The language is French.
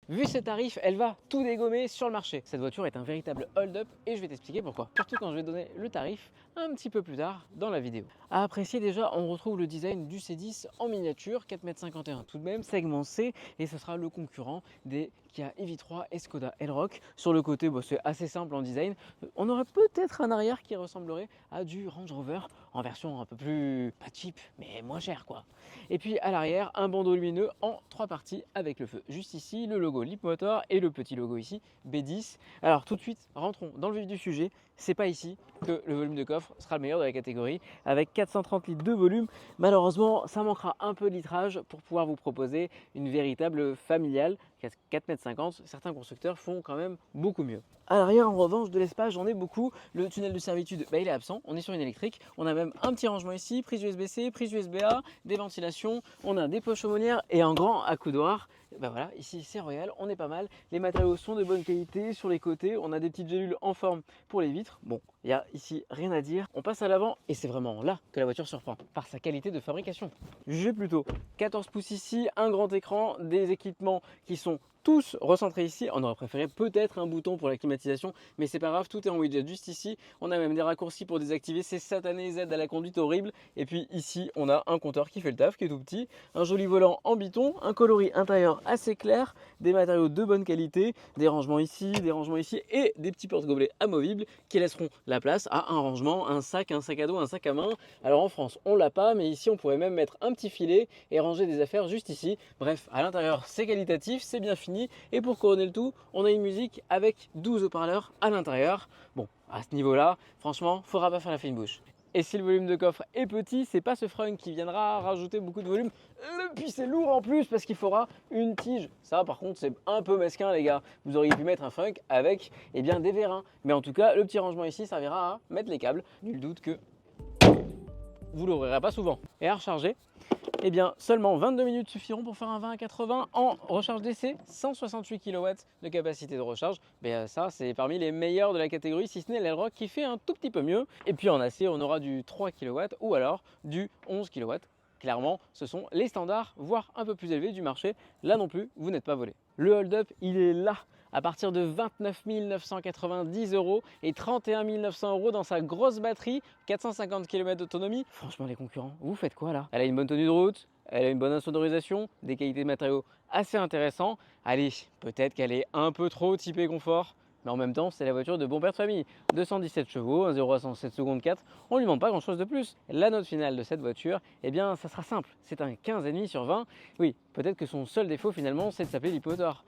Vu ses tarifs, elle va tout dégommer sur le marché. Cette voiture est un véritable hold-up et je vais t'expliquer pourquoi. Surtout quand je vais donner le tarif un petit peu plus tard dans la vidéo. À apprécier déjà, on retrouve le design du C10 en miniature, 4,51 m tout de même, segment C, et ce sera le concurrent des Kia EV3 et Skoda Elroq. Sur le côté, c'est assez simple en design. On aurait peut-être un arrière qui ressemblerait à du Range Rover en version un peu plus, pas cheap, mais moins cher quoi. Et puis à l'arrière, un bandeau lumineux en 3 parties avec le feu juste ici, le logo Leapmotor et le petit logo ici B10. Alors tout de suite, rentrons dans le vif du sujet. C'est pas ici que le volume de coffre sera le meilleur de la catégorie. Avec 430 litres de volume, malheureusement, ça manquera un peu de litrage pour pouvoir vous proposer une véritable familiale. 4,50 m, certains constructeurs font quand même beaucoup mieux. À l'arrière, en revanche, de l'espace, j'en ai beaucoup. Le tunnel de servitude, il est absent. On est sur une électrique. On a même un petit rangement ici, prise USB-C, prise USB-A, des ventilations. On a des poches aumônières et un grand accoudoir. Voilà, ici c'est royal, on est pas mal. Les matériaux sont de bonne qualité. Sur les côtés, on a des petites gélules en forme pour les vitres. Bon, il n'y a ici rien à dire. On passe à l'avant et c'est vraiment là que la voiture surprend par sa qualité de fabrication. Jugez plutôt 14 pouces ici, un grand écran, des équipements qui sont tous recentrés ici. On aurait préféré peut-être un bouton pour la climatisation, mais c'est pas grave, tout est en widget juste ici. On a même des raccourcis pour désactiver ces satanées aides à la conduite horribles. Et puis ici, on a un compteur qui fait le taf, qui est tout petit, un joli volant en biton, un coloris intérieur assez clair, des matériaux de bonne qualité, des rangements ici et des petits porte-gobelets amovibles qui laisseront la place à un rangement, un sac à dos, un sac à main. Alors en France, on l'a pas, mais ici, on pourrait même mettre un petit filet et ranger des affaires juste ici. Bref, à l'intérieur, c'est qualitatif, c'est bien fini. Et pour couronner le tout, on a une musique avec 12 haut-parleurs à l'intérieur. Bon, à ce niveau-là, franchement, faudra pas faire la fine bouche. Et si le volume de coffre est petit, c'est pas ce frunk qui viendra rajouter beaucoup de volume. Et puis c'est lourd en plus parce qu'il faudra une tige. Ça par contre c'est un peu mesquin les gars. Vous auriez pu mettre un frunk avec des vérins. Mais en tout cas, le petit rangement ici servira à mettre les câbles. Nul doute que vous l'ouvrirez pas souvent. Et à recharger, seulement 22 minutes suffiront pour faire un 20 à 80 en recharge DC, 168 kW de capacité de recharge. Ça, c'est parmi les meilleurs de la catégorie, si ce n'est l'Elroq qui fait un tout petit peu mieux. Et puis en AC, on aura du 3 kW ou alors du 11 kW. Clairement, ce sont les standards, voire un peu plus élevés du marché. Là non plus, vous n'êtes pas volé. Le hold-up, il est là, à partir de 29 990 € et 31 900 € dans sa grosse batterie, 450 km d'autonomie. Franchement, les concurrents, vous faites quoi là? Elle a une bonne tenue de route, elle a une bonne insonorisation, des qualités de matériaux assez intéressantes. Allez, peut-être qu'elle est un peu trop typée confort, mais en même temps, c'est la voiture de bon père de famille. 217 chevaux, 1 0 à 107 secondes 4, on ne lui demande pas grand chose de plus. La note finale de cette voiture, ça sera simple, c'est un 15,5 sur 20. Oui, peut-être que son seul défaut finalement, c'est de s'appeler Leapmotor.